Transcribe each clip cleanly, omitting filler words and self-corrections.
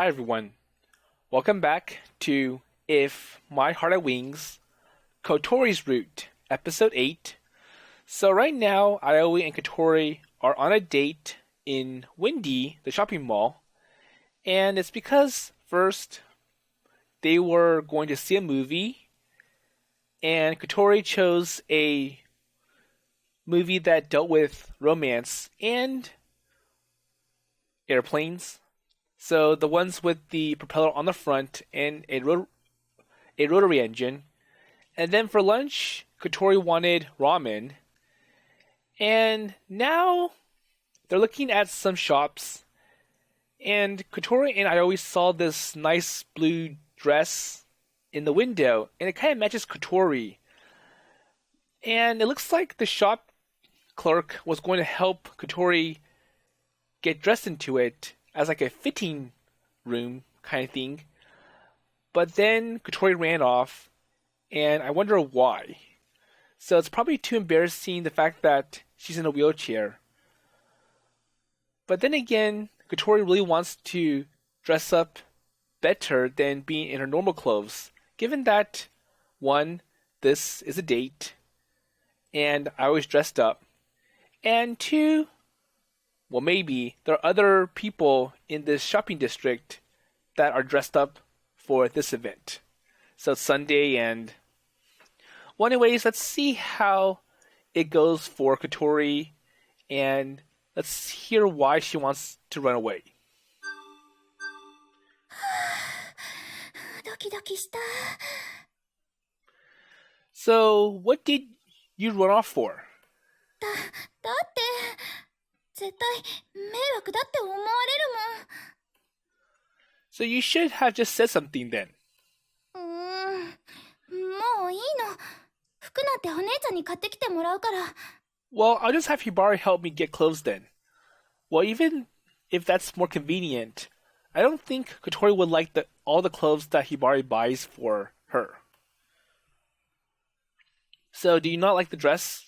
Hi everyone. Welcome back to If My Heart Had Wings, Kotori's Route, Episode 8. So right now, Aoi and Kotori are on a date in Windy, the shopping mall. And it's because, first, they were going to see a movie. And Kotori chose a movie that dealt with romance and airplanes. So the ones with the propeller on the front and a rotary engine. And then for lunch, Kotori wanted ramen. And now they're looking at some shops. And Kotori and I always saw this nice blue dress in the window. And it kind of matches Kotori. And it looks like the shop clerk was going to help Kotori get dressed into it as like a fitting room kind of thing. But then Kotori ran off, and I wonder why. So it's probably too embarrassing, the fact that she's in a wheelchair. But then again, Kotori really wants to dress up better than being in her normal clothes, given that, one, this is a date, and I was dressed up, and two, well, maybe there are other people in this shopping district that are dressed up for this event. So it's Sunday, and well, anyways, let's see how it goes for Kotori, and let's hear why she wants to run away. ドキドキした。 So, what did you run off for? だって絶対迷惑だって思われるもん。 So you should have just said something then. もういいの。服なんてお姉ちゃんに買ってきてもらうから。 Well, I'll just have Hibari help me get clothes then. Well, even if that's more convenient, I don't think Kotori would like all the clothes that Hibari buys for her. So, do you not like the dress?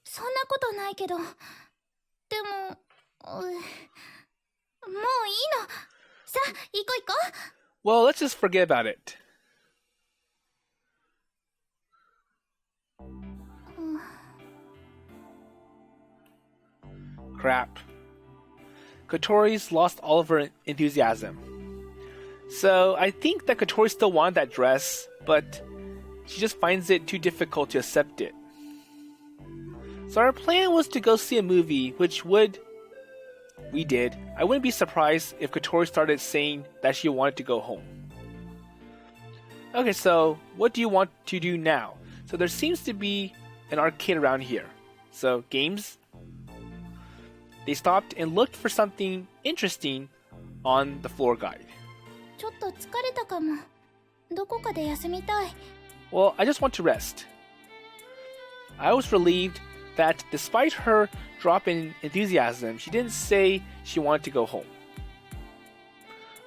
そんなことないけど。でも、もういいの。さあ、行こう行こう。 Well, let's just forget about it. Crap. Kotori's lost all of her enthusiasm. So I think that Kotori still wanted that dress, but she just finds it too difficult to accept it. So our plan was to go see a movie, which we did. I wouldn't be surprised if Kotori started saying that she wanted to go home. Okay, so what do you want to do now? So there seems to be an arcade around here. So, games? They stopped and looked for something interesting on the floor guide. ちょっと疲れたかも。どこかで休みたい。 Well, I just want to rest. I was relieved that despite her drop in enthusiasm, she didn't say she wanted to go home.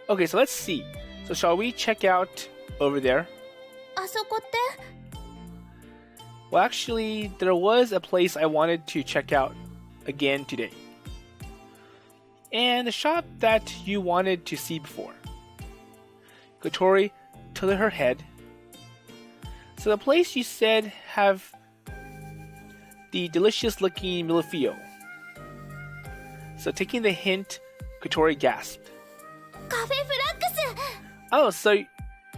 Okay, so let's see. So shall we check out over there? あそこって？ Well, actually, there was a place I wanted to check out again today. And the shop that you wanted to see before. Kotori tilted her head. So the place you said have the delicious looking mille-feuille. So taking the hint, Kotori gasped. Café Flags! Oh, so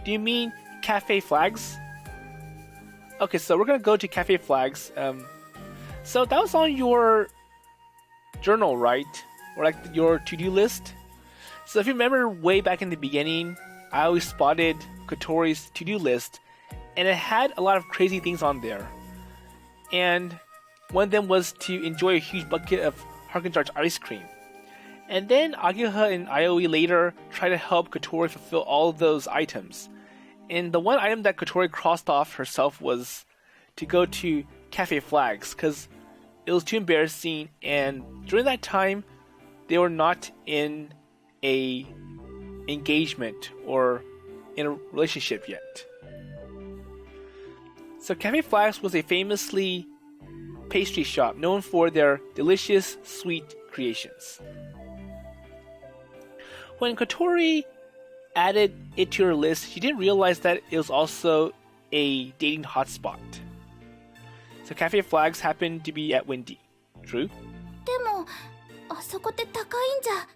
do you mean Café Flags? Okay, so we're gonna go to Café Flags. So that was on your journal, right? Or like your to-do list? So if you remember way back in the beginning, I always spotted Kotori's to-do list, and it had a lot of crazy things on there. And one of them was to enjoy a huge bucket of Harkenjar's ice cream. And then Ageha and Aoi later tried to help Kotori fulfill all of those items. And the one item that Kotori crossed off herself was to go to Café Flags, because it was too embarrassing, and during that time, they were not in a engagement or in a relationship yet. So Café Flags was a famously pastry shop known for their delicious sweet creations. When Kotori added it to her list, she didn't realize that it was also a dating hotspot. So Café Flags happened to be at Windy. True? でもあそこって高いんじゃ。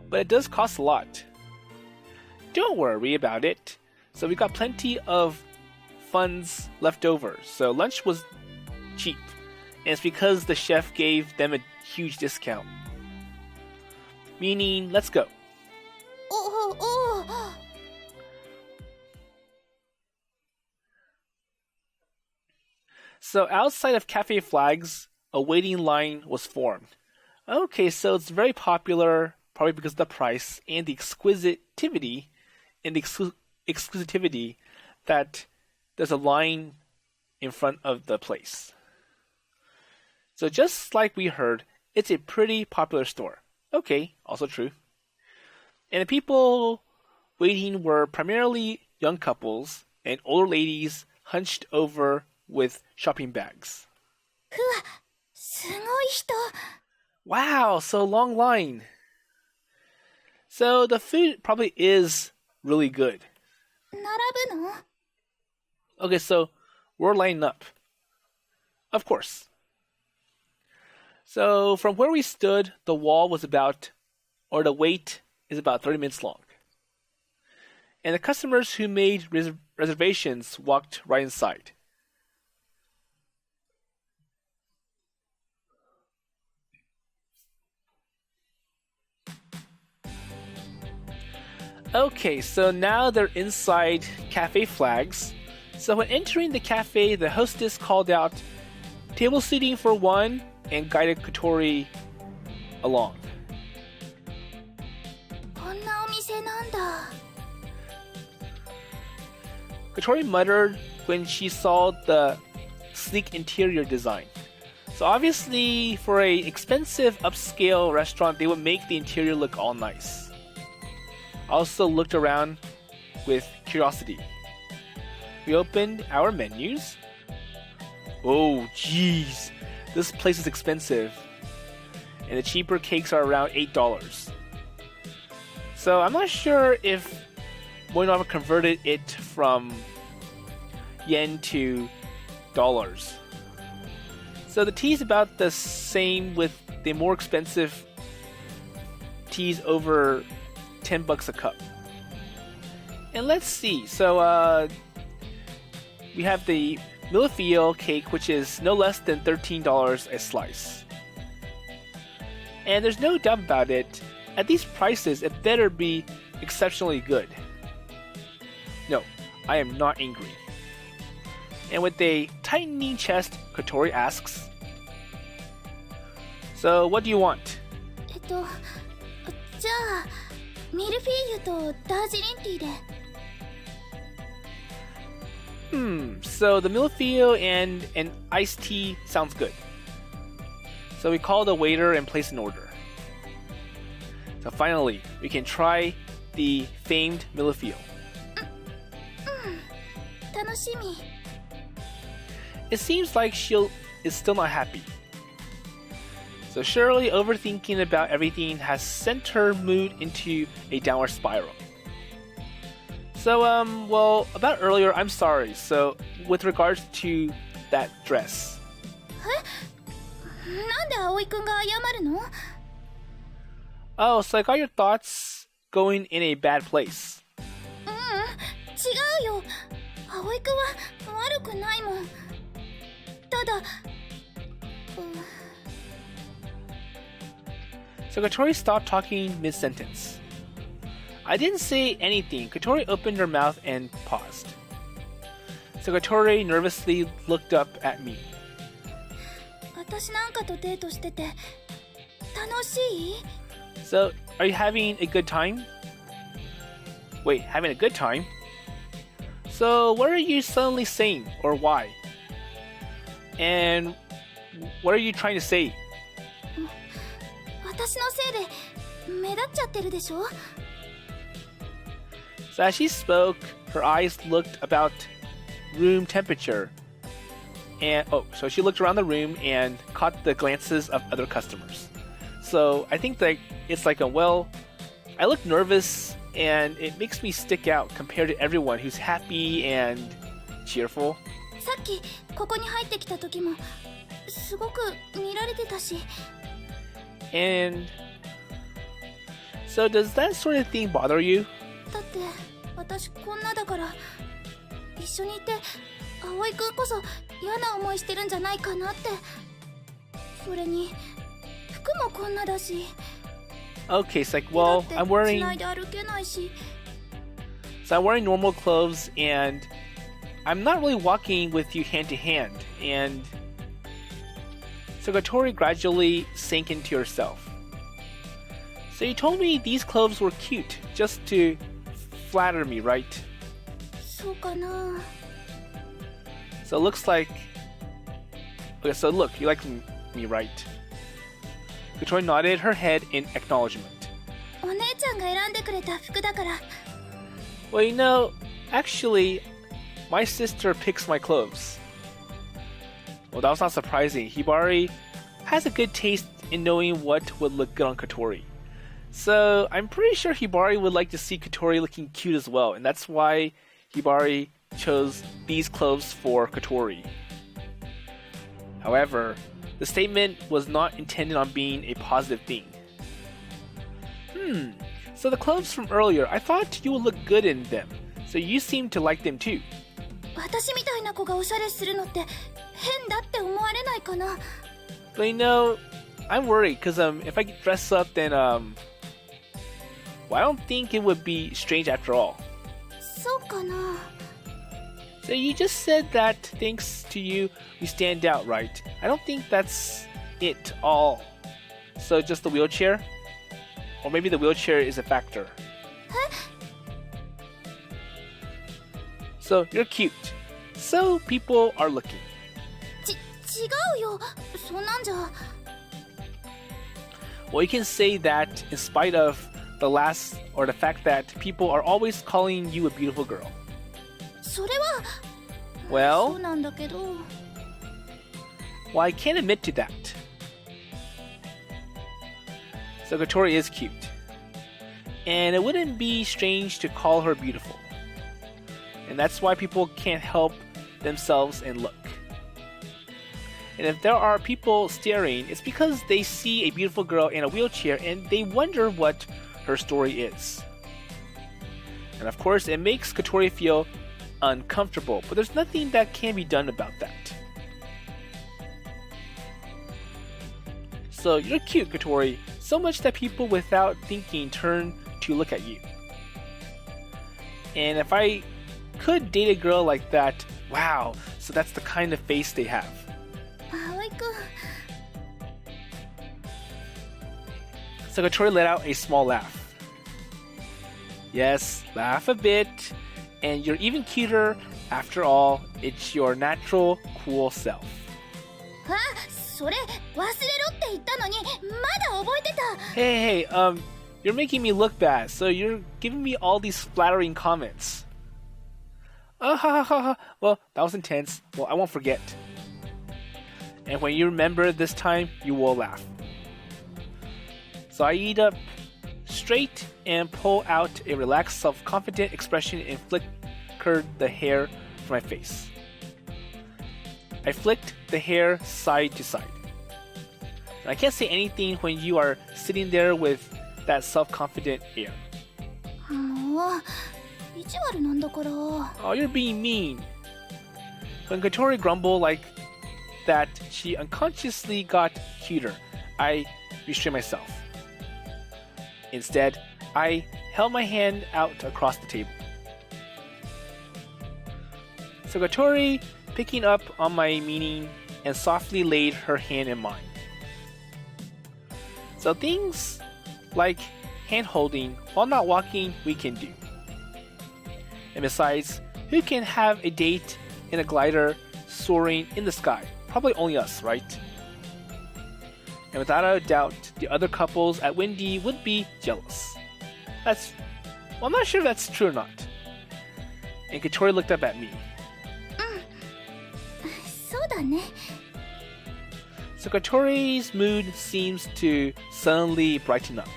But it does cost a lot. Don't worry about it. So we got plenty of funds left over. So lunch was cheap. And it's because the chef gave them a huge discount. Meaning, let's go. おお。 So outside of Café Flags, a waiting line was formed. Okay, so it's very popular, probably because of the price and the exclusivity that there's a line in front of the place. So just like we heard, it's a pretty popular store. Okay, also true. And the people waiting were primarily young couples and older ladies hunched over with shopping bags. ふわ、すごい人。 Wow, so long line. So the food probably is really good. 並ぶの？ Okay, so we're lining up. Of course. So from where we stood, the wait is about 30 minutes long. And the customers who made reservations walked right inside. Okay, so now they're inside Café Flags. So when entering the cafe, the hostess called out, "Table seating for one," and guided Kotori along. こんなお店なんだ。 Kotori muttered when she saw the sleek interior design. So obviously, for an expensive upscale restaurant, they would make the interior look all nice. I also looked around with curiosity. We opened our menus. Oh, jeez. This place is expensive. And the cheaper cakes are around $8. So I'm not sure if Moinova converted it from yen to dollars. So the tea is about the same, with the more expensive teas over $10 a cup. And let's see. So we have the mille-feuille cake, which is no less than $13 a slice. And there's no doubt about it, at these prices, it better be exceptionally good. No, I am not angry. And with a tightening chest, Kotori asks, "So, what do you want?" じゃあミルフィーユとダージリンティーで。 So the mille-feuille and an iced tea sounds good. So we call the waiter and place an order. So finally, we can try the famed mille-feuille. 楽しみ。 It seems like she is still not happy. So surely overthinking about everything has sent her mood into a downward spiral. So, well, about earlier, I'm sorry. So, with regards to that dress. なんで葵くんが謝るの？ Oh, so I got your thoughts going in a bad place. 違うよ。葵くんは悪くないもん。ただ、So Kotori stopped talking mid-sentence. I didn't say anything. Kotori opened her mouth and paused. So Kotori nervously looked up at me. 私なんかとデートしてて楽しい？ So, are you having a good time? Wait, having a good time? So, what are you suddenly saying, or why? And what are you trying to say? 私のせいで目立っちゃってるでしょ？ So as she spoke, her eyes looked about room temperature. And so she looked around the room and caught the glances of other customers. So I think that it's like a I look nervous and it makes me stick out compared to everyone who's happy and cheerful. さっきここに入ってきた時もすごく見られてたし。 And so does that sort of thing bother you? だって私こんなだから一緒にいて葵くんこそ嫌な思いしてるんじゃないかなって。それに服もこんなだし。 Okay, it's like, well, だって I'm wearing 繋いで歩けないし。 so I'm wearing normal clothes and I'm not really walking with you hand to hand. And so Kotori gradually sank into herself. So you told me these clothes were cute just to flatter me, right? そうかな。 So it looks like... Okay, so look, you like me, right? Kotori nodded her head in acknowledgement. お姉ちゃんが選んでくれた服だから。 Well, you know, actually, my sister picks my clothes. Well, that was not surprising. Hibari has a good taste in knowing what would look good on Kotori. So I'm pretty sure Hibari would like to see Kotori looking cute as well, and that's why Hibari chose these clothes for Kotori. However, the statement was not intended on being a positive thing. So the clothes from earlier, I thought you would look good in them, so you seem to like them too. 私みたいな子がおしゃれするのって変だって思われないかな。 But you know, I'm worried because if I get dressed up, then well, I don't think it would be strange after all. そうかな。 So you just said that thanks to you, you stand out, right? I don't think that's it all. So just the wheelchair? Or maybe the wheelchair is a factor. So you're cute. So people are looking. 違うよ。そんなんじゃ。 Well, you can say that in spite of the fact that people are always calling you a beautiful girl. それは。Well, そうなんだけど。 well, I can't admit to that. So Kotori is cute. And it wouldn't be strange to call her beautiful. And that's why people can't help themselves and look. And if there are people staring, it's because they see a beautiful girl in a wheelchair and they wonder what her story is. And of course, it makes Kotori feel uncomfortable, but there's nothing that can be done about that. So you're cute, Kotori, so much that people without thinking turn to look at you. And if I could date a girl like that, wow, so that's the kind of face they have. 葵くん。 So Kotori let out a small laugh. Yes, laugh a bit, and you're even cuter. After all, it's your natural, cool self. あ、それ忘れろって言ったのにまだ覚えてた。 Hey, you're making me look bad, so you're giving me all these flattering comments. Ha ha ha ha. Well, that was intense. Well, I won't forget. And when you remember this time, you will laugh. So I eat up straight and pull out a relaxed, self-confident expression and flickered the hair from my face. I flicked the hair side to side. And I can't say anything when you are sitting there with that self-confident air. もう意地悪なんだから。 Oh, you're being mean. When Kotori grumbled like that, she unconsciously got cuter. I restrained myself. Instead, I held my hand out across the table. So Kotori, picking up on my meaning, and softly laid her hand in mine. So things like hand-holding while not walking, we can do. And besides, who can have a date in a glider soaring in the sky? Probably only us, right? And without a doubt, the other couples at Windy would be jealous. Well, I'm not sure if that's true or not. And Kotori looked up at me. そうだね。 So Kotori's mood seems to suddenly brighten up.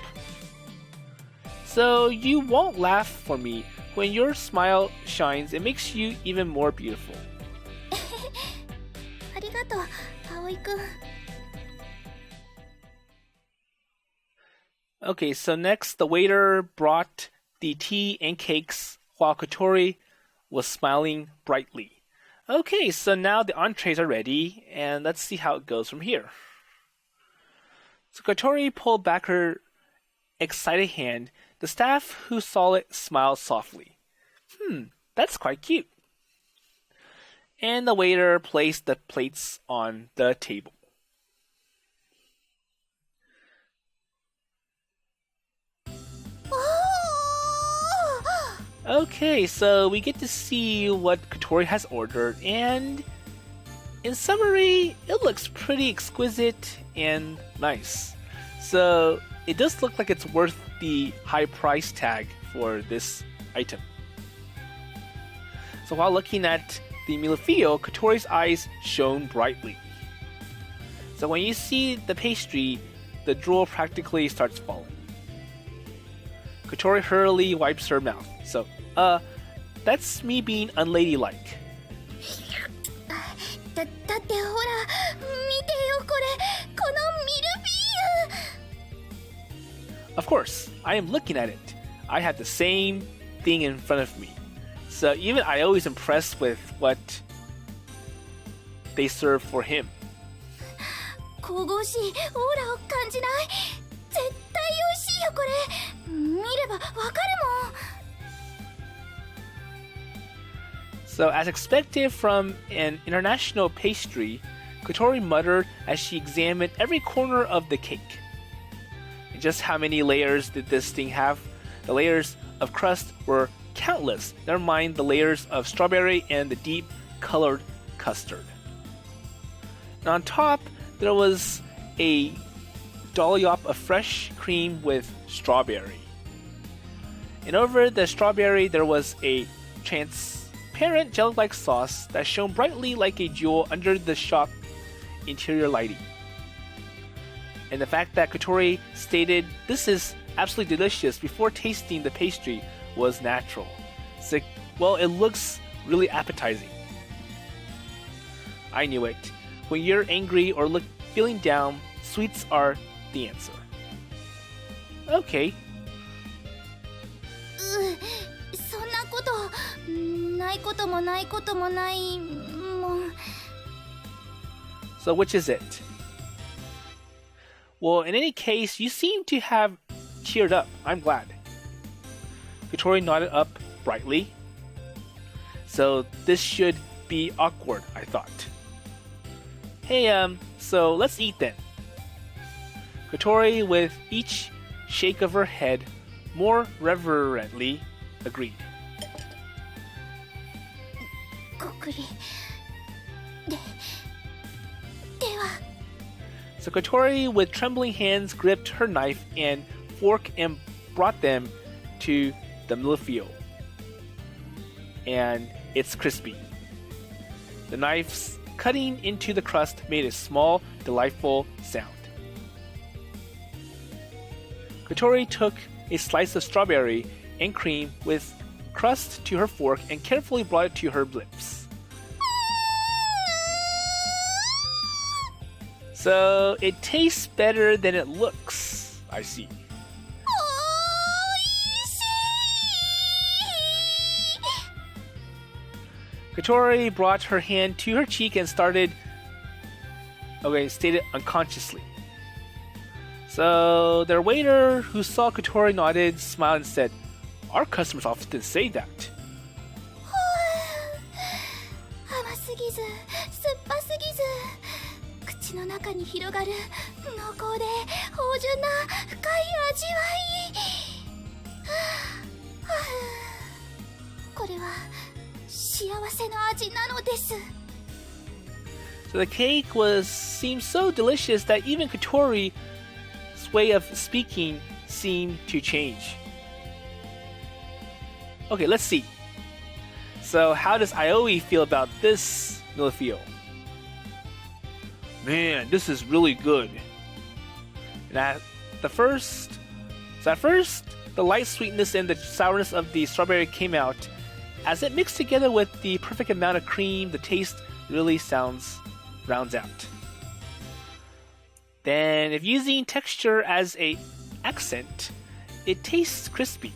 So you won't laugh for me. When your smile shines, it makes you even more beautiful. ありがとう、葵くん。Okay, so next, the waiter brought the tea and cakes while Kotori was smiling brightly. Okay, so now the entrees are ready, and let's see how it goes from here. So Kotori pulled back her excited hand. The staff who saw it smiled softly. That's quite cute. And the waiter placed the plates on the table. Okay, so we get to see what Kotori has ordered, and in summary, it looks pretty exquisite and nice. So it does look like it's worth the high price tag for this item. So while looking at the mille-feuille, Kotori's eyes shone brightly. So when you see the pastry, the drool practically starts falling. Kotori hurriedly wipes her mouth. So, that's me being unladylike. だってほら、見てよこれ、このミルフィーユ。 Of course, I am looking at it. I have the same thing in front of me. So even I always impressed with what they serve for him. 神々しいオーラを感じない？絶対美味しいよこれ。見ればわかるもん。 So as expected from an international pastry, Kotori muttered as she examined every corner of the cake. Just how many layers did this thing have? The layers of crust were countless, never mind the layers of strawberry and the deep colored custard. And on top, there was a dollop of fresh cream with strawberry. And over the strawberry, there was a transparent gel-like sauce that shone brightly like a jewel under the shop interior lighting. And the fact that Kotori stated this is absolutely delicious before tasting the pastry was natural. So, well, it looks really appetizing. I knew it. When you're angry or feeling down, sweets are the answer. Okay. そんなことないこともないこともないもん。 So which is it? Well, in any case, you seem to have cheered up. I'm glad. Kotori nodded up brightly. So this should be awkward, I thought. Hey, so let's eat then. Kotori, with each shake of her head, more reverently agreed. ごくりでは。 So Kotori, with trembling hands, gripped her knife and fork and brought them to the mille-feuille. And it's crispy. The knife's cutting into the crust made a small, delightful sound. Kotori took a slice of strawberry and cream with crust to her fork and carefully brought it to her lips. So it tastes better than it looks, I see. Kotori brought her hand to her cheek and stated unconsciously. So their waiter, who saw Kotori, nodded, smiled, and said, "Our customers often say that." 甘すぎず、酸っぱすぎず、口の中に広がる濃厚で芳醇な深い味わい。これは幸せの味なのです。 So the cake seemed so delicious that even Kotori's way of speaking seemed to change. Okay, let's see. So how does Aoi feel about this mille-feuille? Man, this is really good. And at first, the light sweetness and the sourness of the strawberry came out. As it mixed together with the perfect amount of cream, the taste really rounds out. Then, if using texture as an accent, it tastes crispy.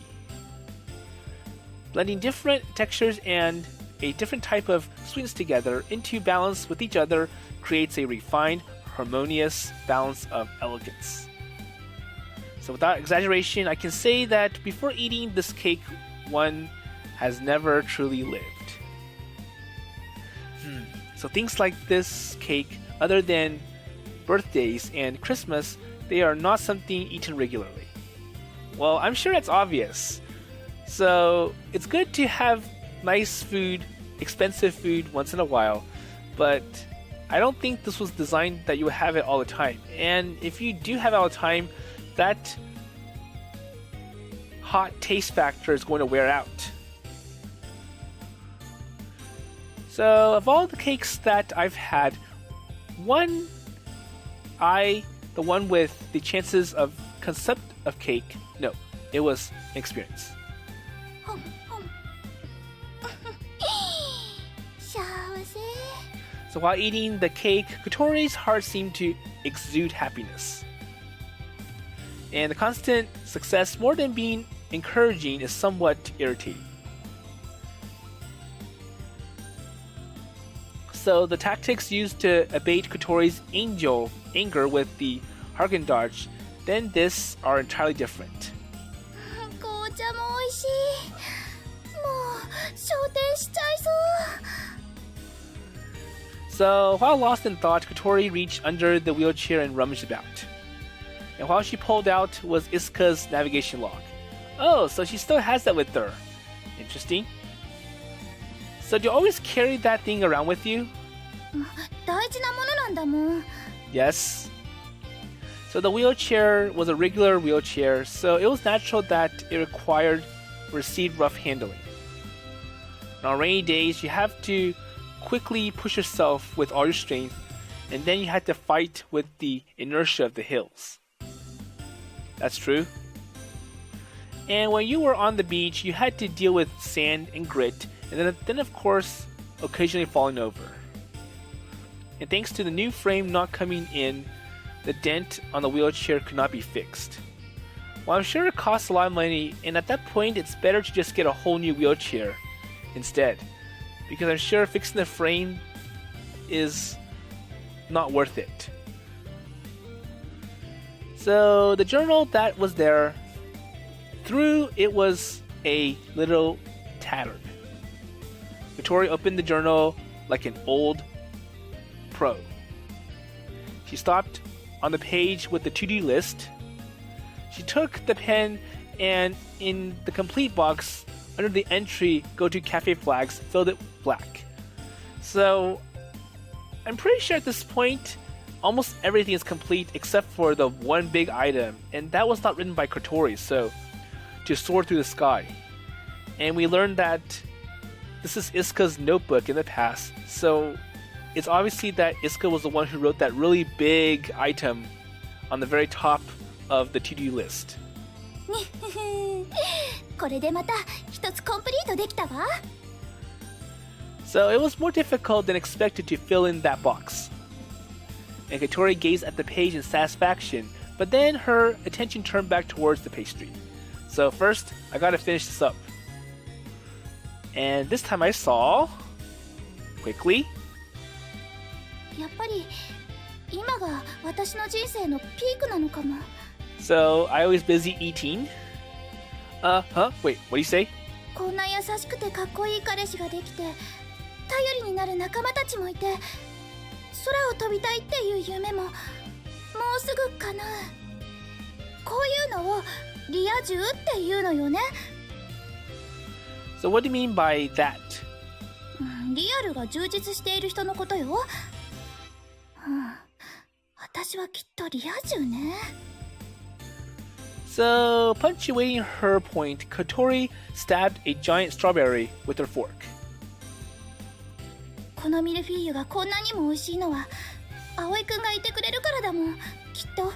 Blending different textures and a different type of sweetness together into balance with each other creates a refined, harmonious balance of elegance. So without exaggeration, I can say that before eating this cake, one has never truly lived. So things like this cake, other than birthdays and Christmas, they are not something eaten regularly. Well, I'm sure that's obvious. So it's good to have nice food, expensive food once in a while, but I don't think this was designed that you would have it all the time. And if you do have it all the time, that hot taste factor is going to wear out. So of all the cakes that I've had, the one with the chances of concept of cake, no, it was an experience. So while eating the cake, Kotori's heart seemed to exude happiness. And the constant success, more than being encouraging, is somewhat irritating. So the tactics used to abate Kotori's anger with the Haagen-Dazs, then this are entirely different. So while lost in thought, Kotori reached under the wheelchair and rummaged about. And while she pulled out was Iska's navigation log. Oh, so she still has that with her. Interesting. So do you always carry that thing around with you? Yes. So the wheelchair was a regular wheelchair, so it was natural that it received rough handling. And on rainy days, you have to quickly push yourself with all your strength, and then you had to fight with the inertia of the hills. That's true. And when you were on the beach, you had to deal with sand and grit, and then of course, occasionally falling over. And thanks to the new frame not coming in, the dent on the wheelchair could not be fixed. Well, I'm sure it costs a lot of money, and at that point, it's better to just get a whole new wheelchair instead, because I'm sure fixing the frame is not worth it. So the journal that was there, through it was a little tattered. Kotori opened the journal like an old pro. She stopped on the page with the to-do list. She took the pen and in the complete box under the entry go to Café Flags filled it black. So I'm pretty sure at this point almost everything is complete except for the one big item, and that was not written by Kotori, so to soar through the sky. And we learned that this is Iska's notebook in the past, so it's obviously that Iska was the one who wrote that really big item on the very top of the to-do list. So it was more difficult than expected to fill in that box. And Kotori gazed at the page in satisfaction, but then her attention turned back towards the pastry. So first, I gotta finish this up. And this time I saw... quickly... So I was busy eating. Wait, what do you say? こんな優しくてかっこいい彼氏ができて、頼りになる仲間たちもいて、空を飛びたいっていう夢ももうすぐ叶う。こういうのをリア充っていうのよね。So what do you mean by that? リアルが充実している人のことよ。私はきっとリア充ね。So, punctuating her point, Kotori stabbed a giant strawberry with her fork. このミルフィーユがこんなにも美味しいのは、葵くんがいてくれるからだもん、きっと。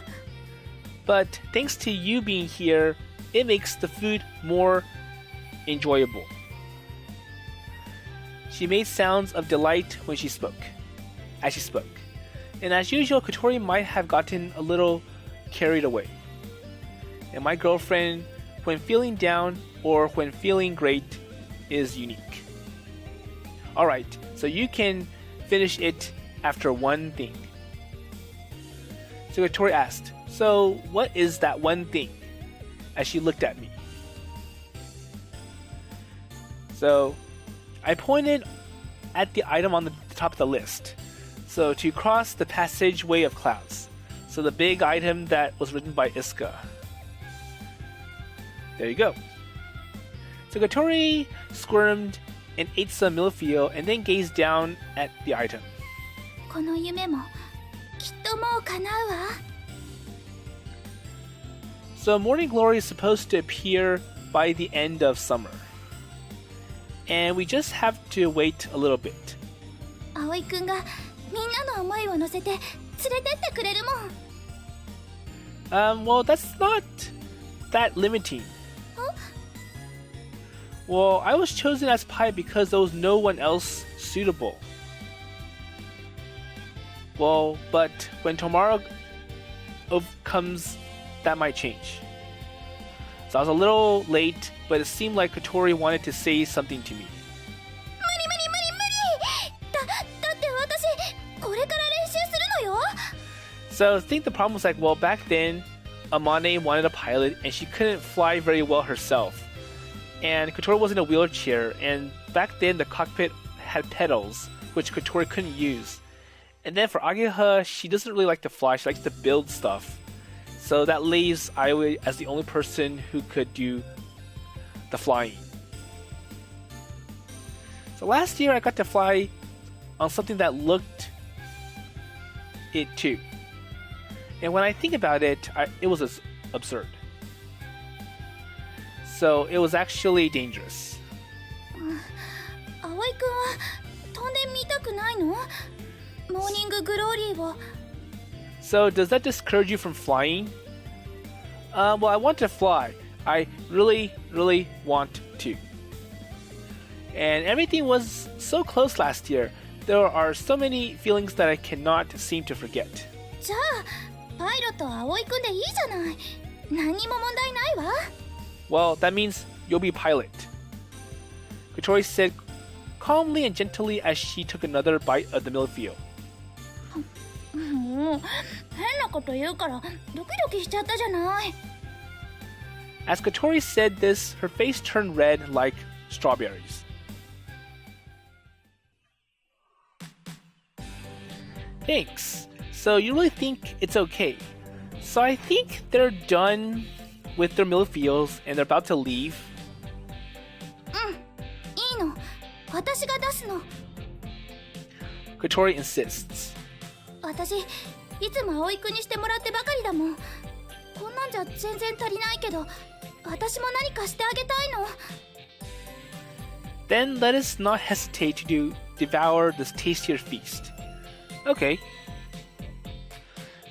But thanks to you being here, it makes the food more enjoyable. She made sounds of delight when she spoke, as she spoke. And as usual, Kotori might have gotten a little carried away. And my girlfriend, when feeling down or when feeling great, is unique. Alright, so you can finish it after one thing. So Kotori asked, so what is that one thing? As she looked at me. So I pointed at the item on the top of the list. So to cross the passageway of clouds. So the big item that was written by Iska. There you go. So Kotori squirmed and ate some mille-feuille and then gazed down at the item. この夢もきっともう叶うわ。So Morning Glory is supposed to appear by the end of summer. And we just have to wait a little bit. 葵くんがみんなの思いを乗せて連れてってくれるもん。Well, that's not that limiting. Huh? Well, I was chosen as pilot because there was no one else suitable. Well, but when tomorrow comes, that might change. So I was a little late, but it seemed like Kotori wanted to say something to me. 無理無理無理無理。だって私これから練習するのよ。So I think the problem was like, well, back then, Amane wanted a pilot and she couldn't fly very well herself. And Kotori was in a wheelchair, and back then the cockpit had pedals, which Kotori couldn't use. And then for Ageha, she doesn't really like to fly, she likes to build stuff. So that leaves Aoi as the only person who could do the flying. So last year I got to fly on something that looked it too. And when I think about it, it was absurd. So it was actually dangerous. 葵くんは飛んでみたくないの？モーニンググローリーを。So does that discourage you from flying? Well, I want to fly. I really, really want to. And everything was so close last year. There are so many feelings that I cannot seem to forget. じゃあパイロットは葵くんでいいじゃない。何にも問題ないわ。Well, that means you'll be pilot. Kotori said calmly and gently as she took another bite of the mille-feuille. もう変なこと言うからドキドキしちゃったじゃない。As Kotori said this, her face turned red like strawberries. Thanks. So you really think it's okay? So I think they're done with their mille-feuilles and they're about to leave. うん、いいの。私が出すの。Kotori insists. 私いつも葵くんにしてもらってばかりだもん。こんなんじゃ全然足りないけど、私も何かしてあげたいの。Then let us not hesitate to devour this tastier feast. Okay.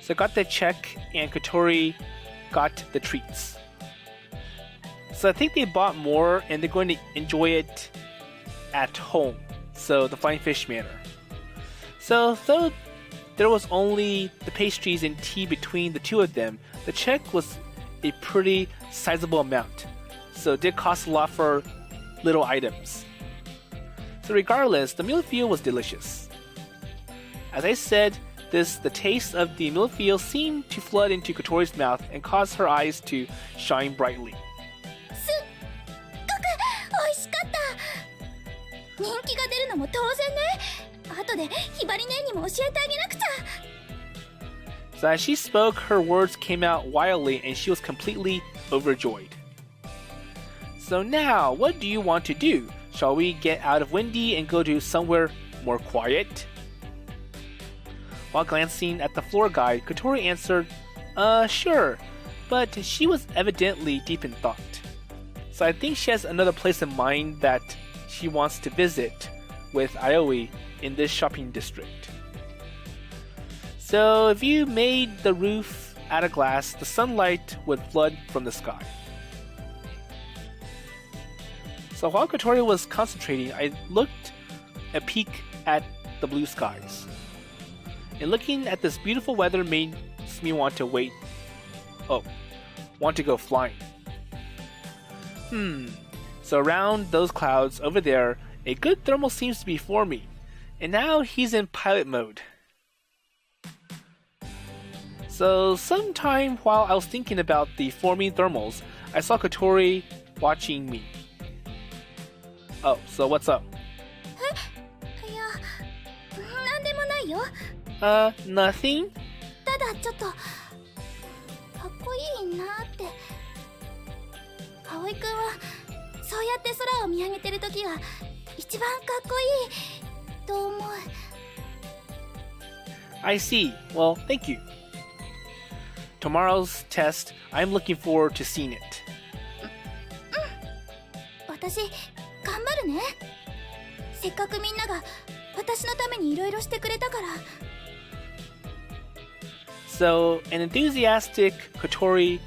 So I got the check and Kotori got the treats. So I think they bought more and they're going to enjoy it at home. So the flying fish manner. So though there was only the pastries and tea between the two of them, the check was a pretty sizable amount. So it did cost a lot for little items. So regardless, the mille-feuille was delicious. As I said, the taste of the mille-feuille seemed to flood into Kotori's mouth and cause her eyes to shine brightly. すっごく美味しかった。人気が出るのも当然ね。後でひばり姉にも教えてあげなくちゃ。So as she spoke, her words came out wildly and she was completely overjoyed. So now, what do you want to do? Shall we get out of Windy and go to somewhere more quiet? While glancing at the floor guide, Kotori answered, sure, but she was evidently deep in thought. So I think she has another place in mind that she wants to visit with Aoi in this shopping district. So if you made the roof out of glass, the sunlight would flood from the sky. So while Kotori was concentrating, I looked a peek at the blue skies. And looking at this beautiful weather made me want to go flying. So around those clouds over there, a good thermal seems to be forming. And now he's in pilot mode. So sometime while I was thinking about the forming thermals, I saw Kotori watching me. Oh, so what's up? いや、なんでもないよ。Nothing? ただちょっとかっこいいなって。葵くんはそうやって空を見上げてる時が一番かっこいいと思う。I see. Well, thank you. Tomorrow's test, I'm looking forward to seeing it. 私頑張るね。せっかくみんなが私のためにいろいろしてくれたから。So, an enthusiastic Kotori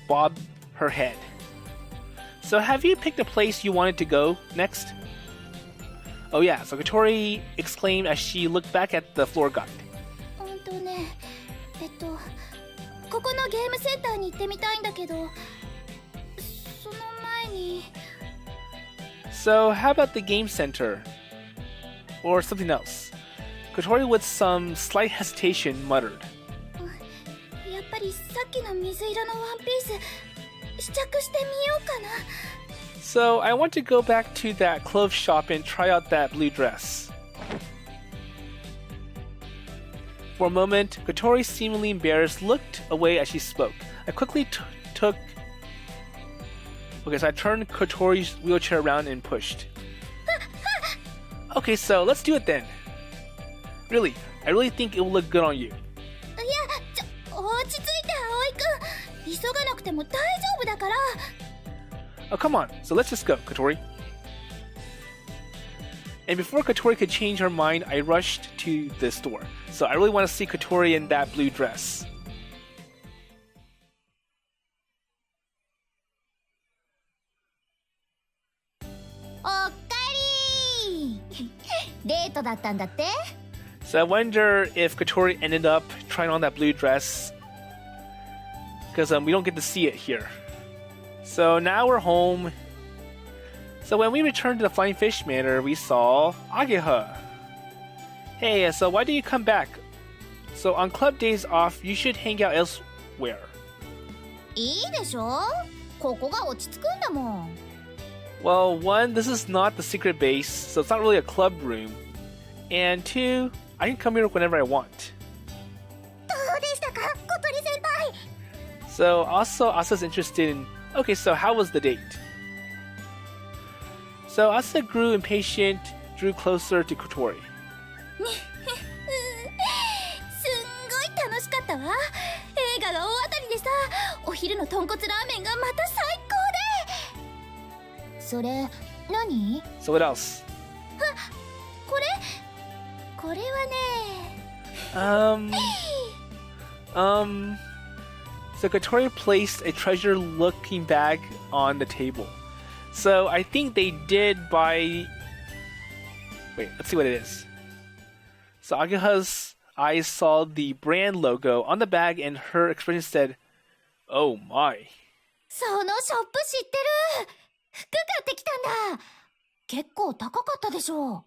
bobbed her head. So, have you picked a place you wanted to go next? Oh yeah, so Kotori exclaimed as she looked back at the floor guide. ね、ここのゲームセンターに行ってみたいんだけど、その前に。So, how about the game center? Or something else? Kotori, with some slight hesitation, muttered. やっぱりさっきの水色のワンピース試着してみようかな。So, I want to go back to that clothes shop and try out that blue dress. For a moment, Kotori, seemingly embarrassed, looked away as she spoke. I quickly took... Okay, so I turned Kotori's wheelchair around and pushed. Okay, so let's do it then. Really, I really think it will look good on you. いや、落ち着いて葵くん。急がなくても大丈夫だから。Oh, come on. So let's just go, Kotori. And before Kotori could change her mind, I rushed to the store. So I really want to see Kotori in that blue dress. おかえりデートだったんだって So I wonder if Kotori ended up trying on that blue dress. Because we don't get to see it here. So now we're home. So when we returned to the Flying Fish Manor, we saw Ageha. Hey, so why do you come back? So on club days off, you should hang out elsewhere. いいでしょここが落ち着くんだもん。Well, one, this is not the secret base, so it's not really a club room. And two, I can come here whenever I want. どうでしたか小鳥先輩 So also, Asa's interested in... Okay, so how was the date? So Asa grew impatient, drew closer to Kotori. すんごい楽しかったわ。映画が大当たりでさ、お昼の豚骨ラーメンがまた最高で。それ何 So what else? これはね。So Kotori placed a treasure-looking bag on the table. So I think they did buy... Wait, let's see what it is. So Ageha's eyes saw the brand logo on the bag and her expression said, "Oh my." そのショップ知ってる。服買ってきたんだ。結構高かったでしょ。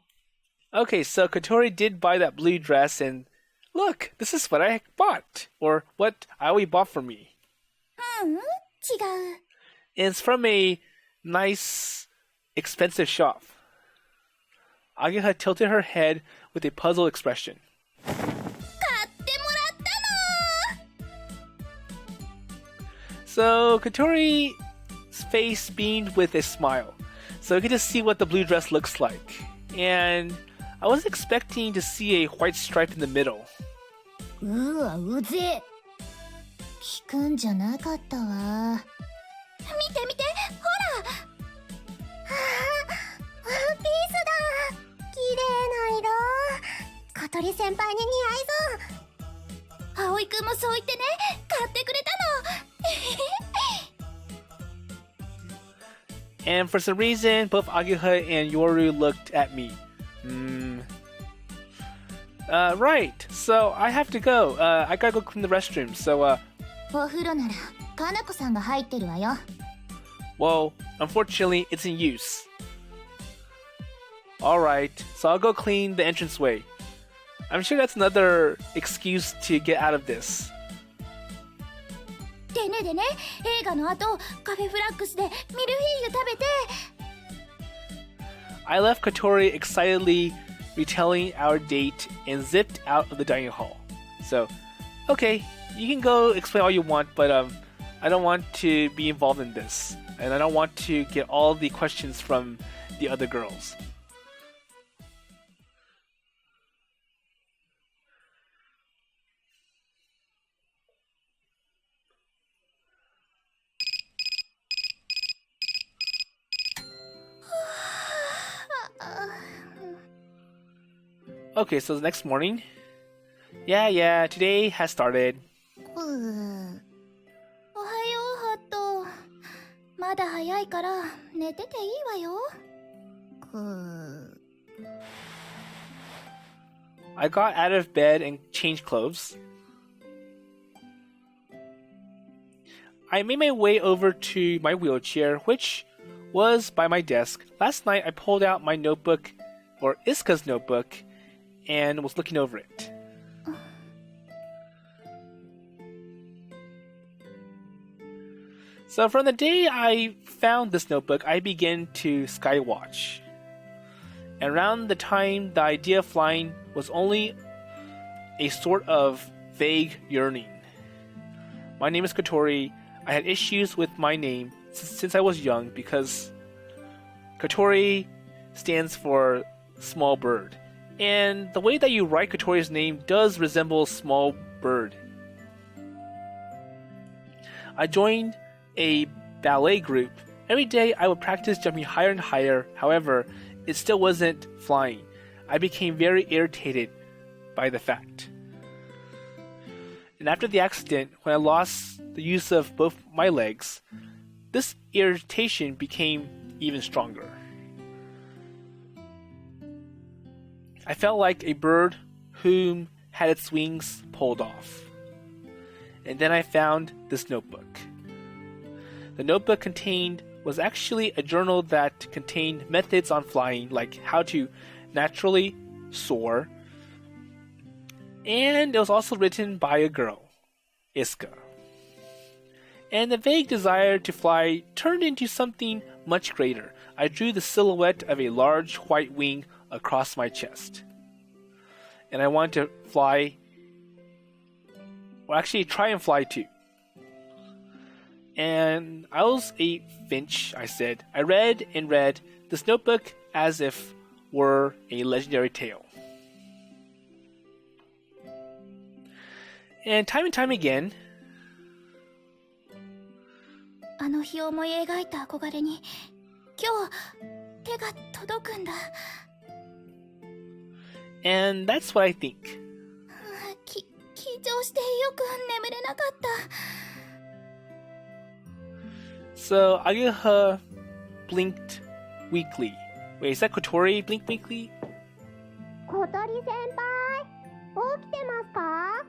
Okay, so Kotori did buy that blue dress and look, this is what I bought. Or what Aoi bought for me. 違う。It's from a nice, expensive shop. Ageha tilted her head with a puzzled expression. 買ってもらったの So Kotori's face beamed with a smile. So you can just see what the blue dress looks like. And I was expecting to see a white stripe in the middle. うわ、うぜ。聞くんじゃなかったわ。見て見て、ほら。ワンピースだ。綺麗な色。小鳥先輩に似合いそう。葵くんもそう言ってね、買ってくれたの。And for some reason, both Ageha and Yoru looked at me. Right. So I have to go. I gotta go clean the restroom. So, お風呂ならかなこさんが入ってるわよ。 well, unfortunately, it's in use. Alright, so I'll go clean the entranceway. I'm sure that's another excuse to get out of this. でねでね、映画の後カフェフラッグスでミルフィーユ食べて。 I left Kotori excitedly retelling our date and zipped out of the dining hall. So, okay, you can go explain all you want, but I don't want to be involved in this. And I don't want to get all the questions from the other girls. Okay, so the next morning. Yeah, today has started. おはようハット。まだ早いから寝てていいわよ。I got out of bed and changed clothes. I made my way over to my wheelchair, which was by my desk. Last night I pulled out my notebook, or Iska's notebook, and was looking over it. So from the day I found this notebook, I began to skywatch. And around the time the idea of flying was only a sort of vague yearning. My name is Kotori. I had issues with my name since I was young because Kotori stands for small bird. And the way that you write Kotori's name does resemble small bird. I joined a ballet group. Every day I would practice jumping higher and higher. However, it still wasn't flying. I became very irritated by the fact. And after the accident, when I lost the use of both my legs, this irritation became even stronger. I felt like a bird whom had its wings pulled off. And then I found this notebook. The notebook was actually a journal that contained methods on flying, like how to naturally soar. And it was also written by a girl, Iska. And the vague desire to fly turned into something much greater. I drew the silhouette of a large white wing across my chest. And I wanted to fly, or actually try and fly too. And I was a finch, I said. I read and read this notebook as if were a legendary tale. And time again, あの日思い描いた憧れに今日手が届くんだ。and that's what I think. 緊張してよく眠れなかった。So Ageha blinked weakly. Wait, is that Kotori blink weakly? 小鳥先輩、起きてますか？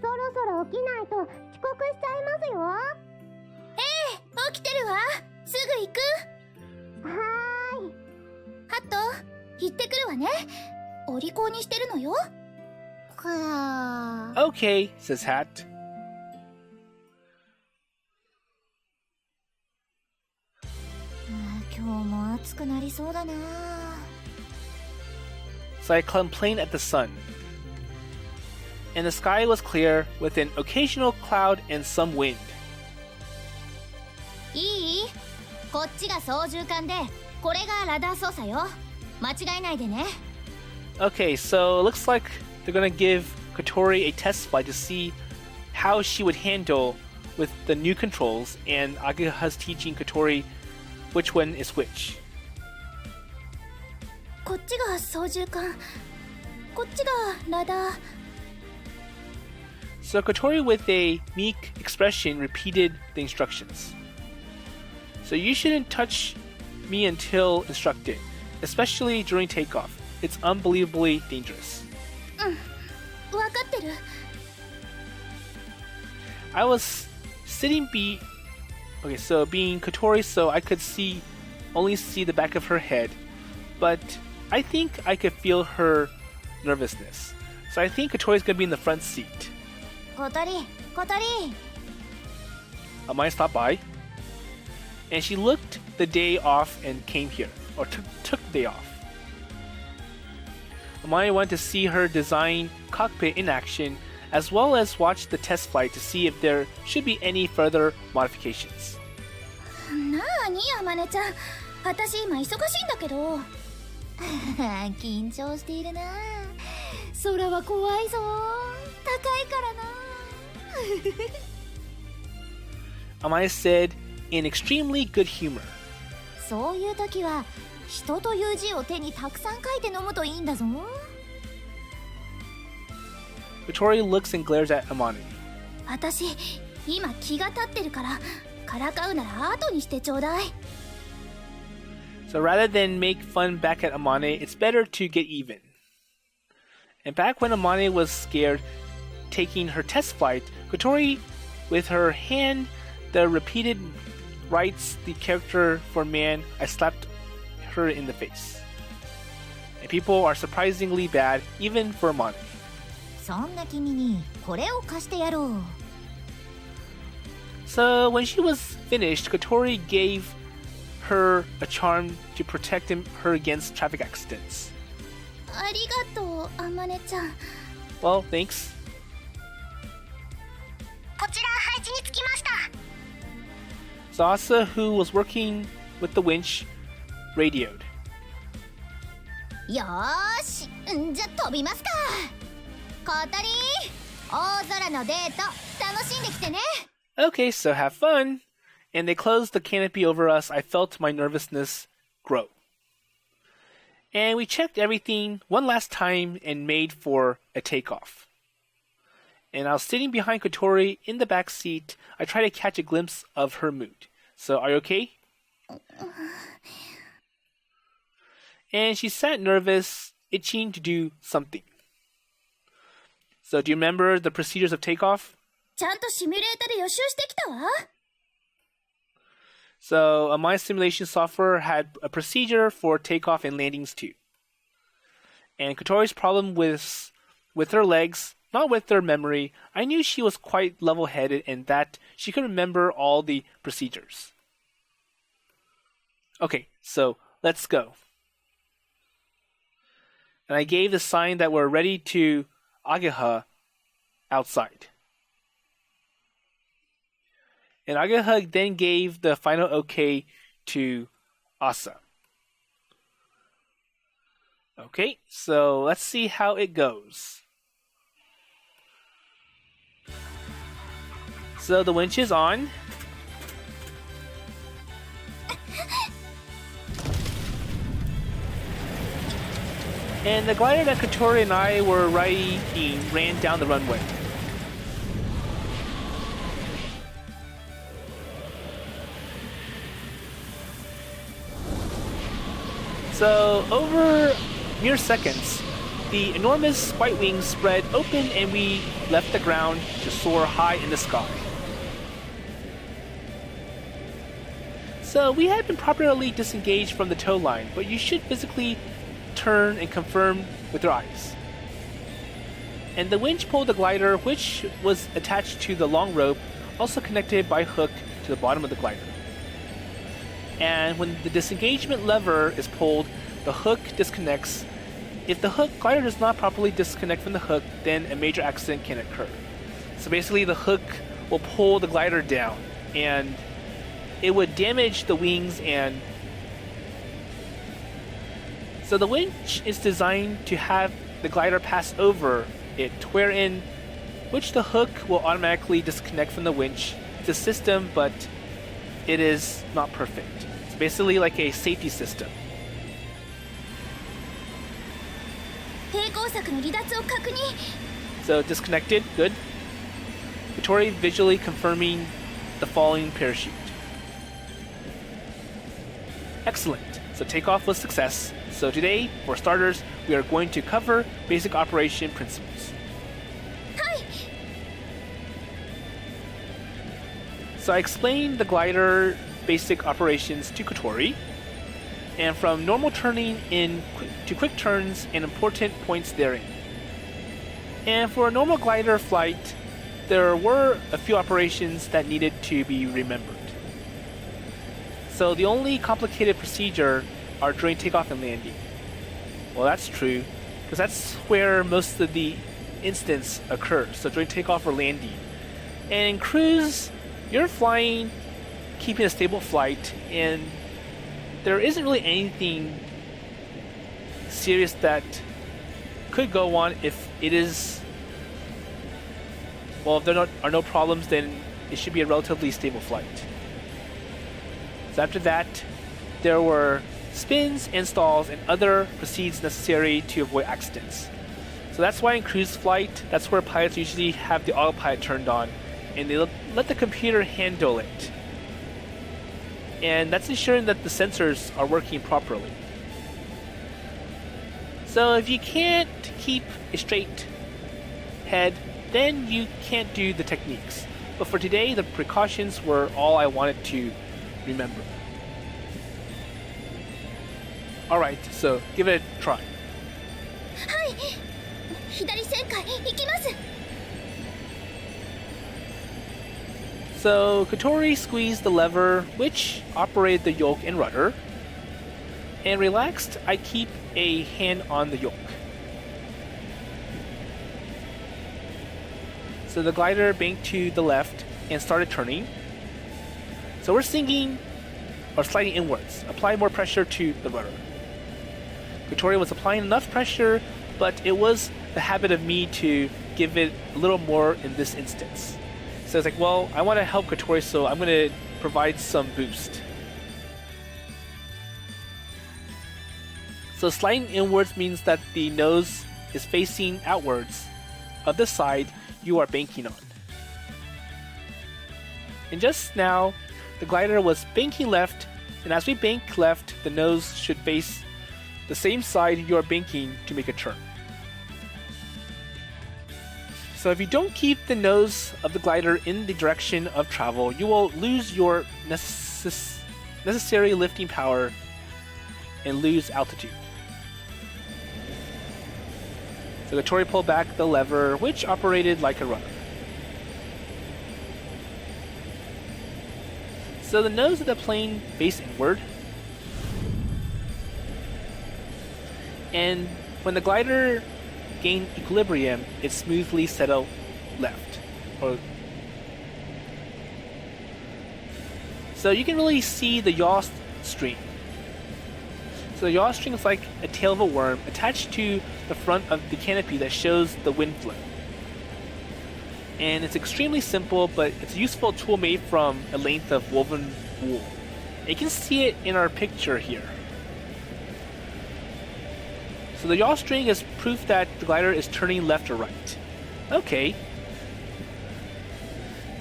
そろそろ起きないと遅刻しちゃいますよ。ええ、起きてるわ。すぐ行く。はーい。ハット、行ってくるわね。お利口にしてるのよ。Okay, says Hat. So I complained at the sun. And the sky was clear with an occasional cloud and some wind. いい？こっちが操縦桿で、これがラダー操作よ。間違えないでね。Okay, so it looks like they're gonna give Kotori a test flight to see how she would handle with the new controls, and Ageha's teaching Kotori which one is which. こっちが操縦桿、こっちがラダー。So Kotori, with a meek expression, repeated the instructions. So you shouldn't touch me until instructed, especially during takeoff. It's unbelievably dangerous. 分かってる。 I was sitting being Kotori, so I could only see the back of her head, but I think I could feel her nervousness. So I think Kotori's gonna be in the front seat. 小鳥、小鳥。 Amaya stopped by, and she looked the day off and came here, or took the day off. Amaya wanted to see her design cockpit in action, as well as watch the test flight to see if there should be any further modifications. なあにあまねちゃん、私今忙しいんだけど。緊張しているな。空は怖いぞ。高いからな。Amaya said in extremely good humor. そういう時は人という字を手にたくさん書いて飲むといいんだぞ。Kotori looks and glares at Amane. 私今気が立ってるからかうなら後にしてちょうだい。 So rather than make fun back at Amane, it's better to get even. And back when Amane was scared taking her test flight, Kotori, with her hand, the repeated writes the character for man, I slapped her in the face. And people are surprisingly bad, even for Amane. そんな君にこれを貸してやろう。 So when she was finished, Kotori gave her a charm to protect her against traffic accidents. ありがとう、あまねちゃん。 Well, thanks. こちら配置につきました。 So Asa, who was working with the winch, radioed. よーし、じゃ飛びますか。小鳥、大空のデート楽しんできてね。 Okay, so have fun. And they closed the canopy over us. I felt my nervousness grow. And we checked everything one last time and made for a takeoff. And I was sitting behind Kotori in the back seat. I tried to catch a glimpse of her mood. So, are you okay? And she sat nervous, itching to do something. So, do you remember the procedures of takeoff? ちゃんとシミュレーターで予習してきたわ。 So, my simulation software had a procedure for takeoff and landings too. And Kotori's problem with her legs, not with her memory, I knew she was quite level-headed and that she could remember all the procedures. Okay, so let's go. And I gave the sign that we're ready to Ageha outside. And Ageha then gave the final okay to Asa. Okay, so let's see how it goes. So the winch is on. And the glider that Kotori and I were riding ran down the runway. So, over mere seconds, the enormous white wings spread open and we left the ground to soar high in the sky. So, we had been properly disengaged from the tow line, but you should physically turn and confirm with your eyes. And the winch pulled the glider, which was attached to the long rope, also connected by hook to the bottom of the glider. And when the disengagement lever is pulled, the hook disconnects. If the glider does not properly disconnect from the hook, then a major accident can occur. So basically the hook will pull the glider down and it would damage the wings. And so the winch is designed to have the glider pass over it, wherein which the hook will automatically disconnect from the winch. It's a system, but it is not perfect. It's basically like a safety system. 抵抗策の離脱を確認。 So disconnected, good. Kotori visually confirming the falling parachute. Excellent. So takeoff was success. So today, for starters, we are going to cover basic operation principles. So I explained the glider basic operations to Kotori, and from normal turning in to quick turns and important points therein. And for a normal glider flight, there were a few operations that needed to be remembered. So the only complicated procedure are during takeoff and landing. Well, that's true, because that's where most of the instance occurs, so during takeoff or landing. And in cruise, you're flying, keeping a stable flight, and there isn't really anything serious that could go on if it is... Well, if there are no problems, then it should be a relatively stable flight. So after that, there were spins and stalls and other proceeds necessary to avoid accidents. So that's why in cruise flight, that's where pilots usually have the autopilot turned on, and they let the computer handle it. And that's ensuring that the sensors are working properly. So if you can't keep a straight head, then you can't do the techniques. But for today, the precautions were all I wanted to remember. Alright, so give it a try. はい左旋回行きます So Kotori squeezed the lever which operated the yoke and rudder, and relaxed, I keep a hand on the yoke. So the glider banked to the left and started turning. So we're sinking or sliding inwards. Apply more pressure to the rudder. Kotori was applying enough pressure, but it was the habit of me to give it a little more in this instance. So it's like, well, I want to help Kotori, so I'm going to provide some boost. So sliding inwards means that the nose is facing outwards of the side you are banking on. And just now, the glider was banking left, and as we bank left, the nose should face the same side you are banking to make a turn. So if you don't keep the nose of the glider in the direction of travel, you will lose your necessary lifting power and lose altitude. So Kotori pulled back the lever, which operated like a rudder. So the nose of the plane faced inward. And when the glider gained equilibrium, it smoothly settled left. So you can really see the yaw string. So the yaw string is like a tail of a worm attached to the front of the canopy that shows the wind flow. And it's extremely simple, but it's a useful tool made from a length of woven wool. You can see it in our picture here. So the yaw string is proof that the glider is turning left or right. Okay.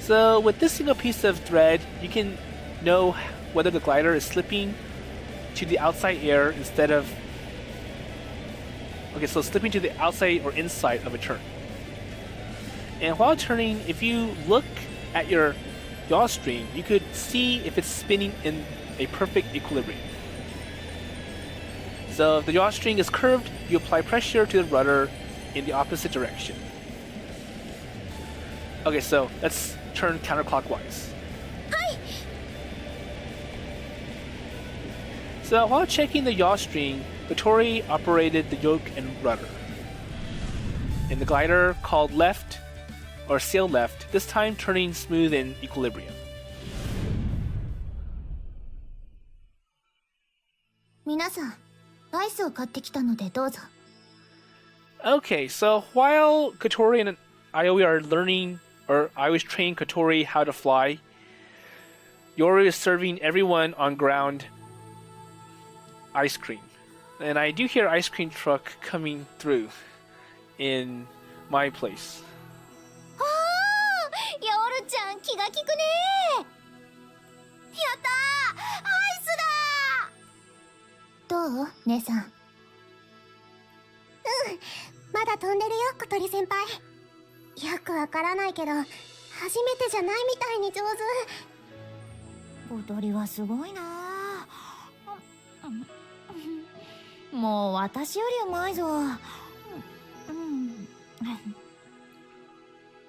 So with this single piece of thread, you can know whether the glider is slipping to the outside air instead of... Okay, so slipping to the outside or inside of a turn. And while turning, if you look at your yaw string, you could see if it's spinning in a perfect equilibrium. So if the yaw string is curved, you apply pressure to the rudder in the opposite direction. Okay, so let's turn counterclockwise. Hi. So while checking the yaw string, Kotori operated the yoke and rudder. And the glider called left, or sailed left, this time turning smooth in equilibrium. 皆さん、アイスを買ってきたのでどうぞ。 Okay, so while Kotori and Aoi are learning, or I was training Kotori how to fly, Yori is serving everyone on ground ice cream. And I do hear ice cream truck coming through in my place. ああ、ヨルちゃん気が利くね。やったー、アイスだ。どう姉さん。まだ飛んでるよ、小鳥先輩。よくわからないけど、初めてじゃないみたいに上手。小鳥はすごいな。もう私よりうまいぞ。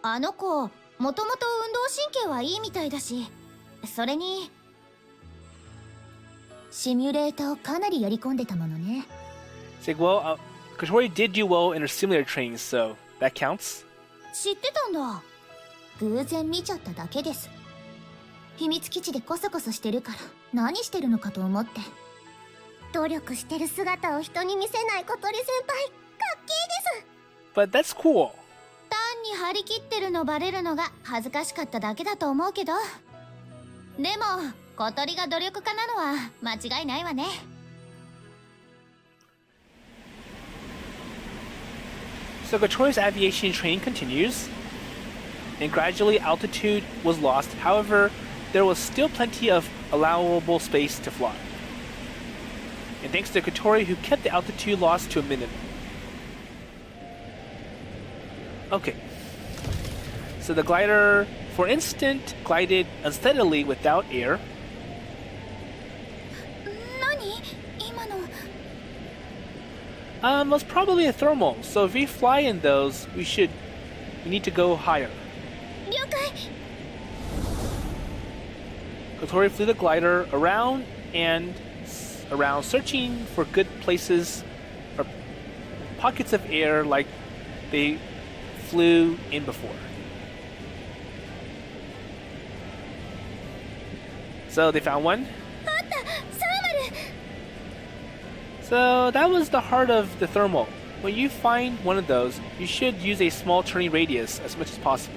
あの子、もともと運動神経はいいみたいだし、それにシミュレーターをかなりやり込んでたものね。It's like, well, Kotori did do well in her simulator training, so that counts. 知ってたんだ。偶然見ちゃっただけです。秘密基地でコソコソしてるから何してるのかと思って。努力してる姿を人に見せない小鳥先輩、かっけいです。 But that's cool. 単に張り切ってるのバレるのが恥ずかしかっただけだと思うけど、でも小鳥が努力家なのは間違いないわね。So Kotori's aviation training continues, and gradually altitude was lost. However, there was still plenty of allowable space to fly. And thanks to Kotori, who kept the altitude loss to a minimum. Okay. So the glider, for instant, glided unsteadily without air. 何今の。It was probably a thermal, so if we fly in those, we need to go higher. 了解。Kotori flew the glider around and around, searching for good places or pockets of air like they flew in before. So they found one. あった、サーマル。 So that was the heart of the thermal. When you find one of those, you should use a small turning radius as much as possible.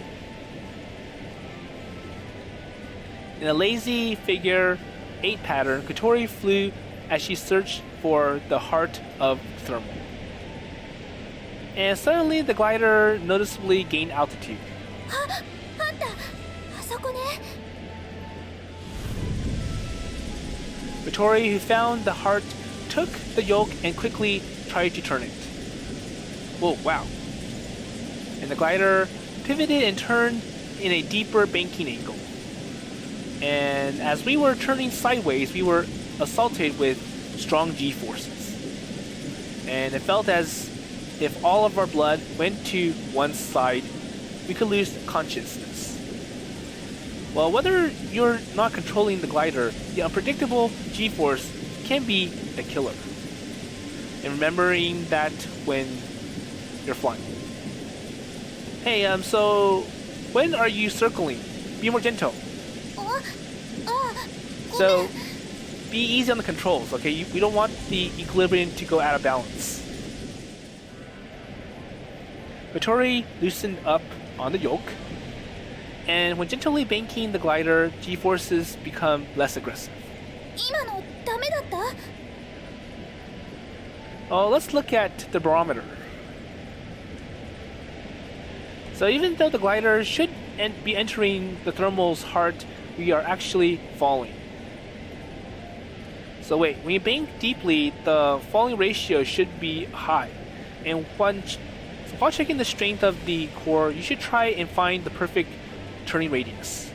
In a lazy figure 8 pattern, Kotori flew as she searched for the heart of thermal. And suddenly the glider noticeably gained altitude. あった、あそこね。Kotori, who found the heart, took the yoke and quickly tried to turn it. Whoa, wow. And the glider pivoted and turned in a deeper banking angle. And as we were turning sideways, we were assaulted with strong G-forces. And it felt as if all of our blood went to one side, we could lose consciousness. Well, whether you're not controlling the glider, the unpredictable G-force can be a killer. And remembering that when you're flying. Hey, so when are you circling? Be more gentle. So be easy on the controls, okay? We don't want the equilibrium to go out of balance. Kotori loosened up on the yoke, and when gently banking the glider, G-forces become less aggressive. 今のダメだった？ Oh, let's look at the barometer. So even though the glider should be entering the thermal's heart, we are actually falling. So wait, when you bank deeply, the falling ratio should be high. And while checking the strength of the core, you should try and find the perfect turning radius.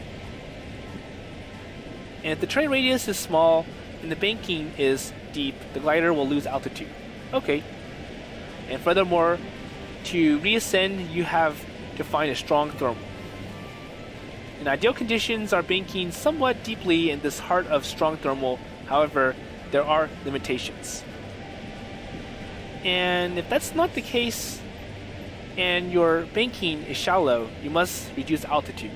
And if the turning radius is small and the banking is deep, the glider will lose altitude. Okay. And furthermore, to reascend, you have to find a strong thermal. In ideal conditions, our banking somewhat deeply in this heart of strong thermal. However, there are limitations. And if that's not the case, and your banking is shallow, you must reduce altitude.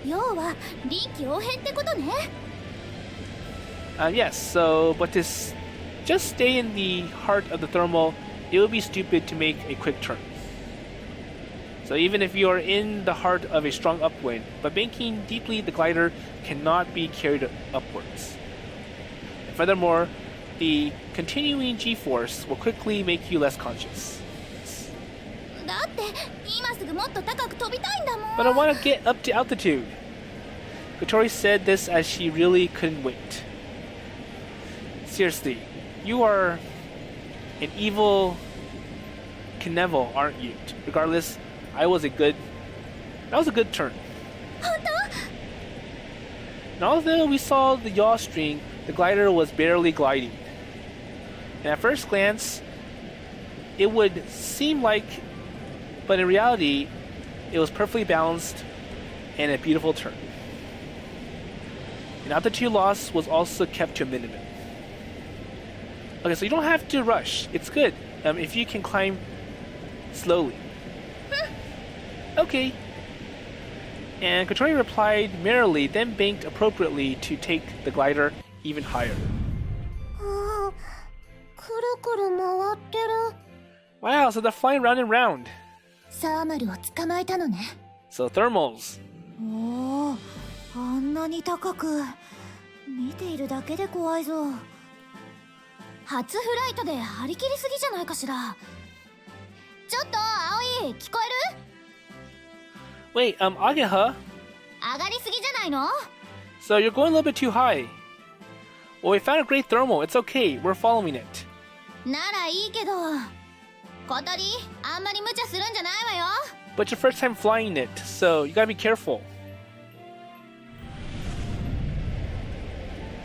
要は臨機応変ってことね。Yes, but to just stay in the heart of the thermal, it would be stupid to make a quick turn. So even if you are in the heart of a strong upwind, but banking deeply, the glider cannot be carried upwards. And furthermore, the continuing G-force will quickly make you less conscious. だって今すぐもっと高く飛びたいんだもん。 But I want to get up to altitude. Kotori said this as she really couldn't wait. Seriously, you are an evil Knevel, aren't you? Regardless, that was a good turn. 本 And although we saw the yaw string, the glider was barely gliding. And at first glance, it would seem like, but in reality, it was perfectly balanced and a beautiful turn. And altitude loss was also kept to a minimum. Okay, so you don't have to rush. It's good if you can climb slowly. Okay. And Kotori replied merrily, then banked appropriately to take the glider even higher. ああ、くるくる回ってる。 Wow, so they're flying round and round. サーマルを捕まえたのね。 So thermals. おお、あんなに高く。見ているだけで怖いぞ。初フライトで張り切りすぎじゃないかしら。ちょっと葵、聞こえる？ Wait, Ageha? 上がりすぎじゃないの？ So you're going a little bit too high. Well, we found a great thermal. It's okay. We're following it. ならいいけど。小鳥、あんまり無茶するんじゃないわよ。But your first time flying it, so you gotta be careful.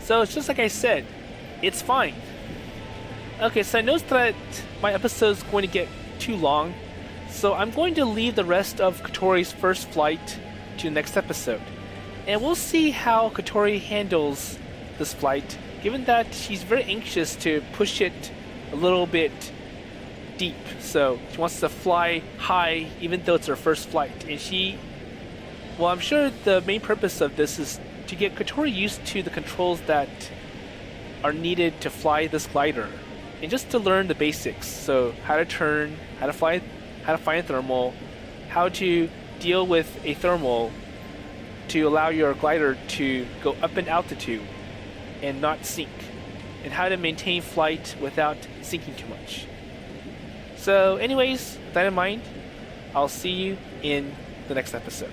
So it's just like I said, it's fine. Okay, so I noticed that my episode's going to get too long, so I'm going to leave the rest of Kotori's first flight to the next episode. And we'll see how Kotori handles this flight, given that she's very anxious to push it a little bit deep. So she wants to fly high even though it's her first flight. And well, I'm sure the main purpose of this is to get Kotori used to the controls that are needed to fly this glider. And just to learn the basics. So how to turn, how to find a thermal, how to deal with a thermal to allow your glider to go up in altitude and not sink, and how to maintain flight without sinking too much. So anyways, with that in mind, I'll see you in the next episode.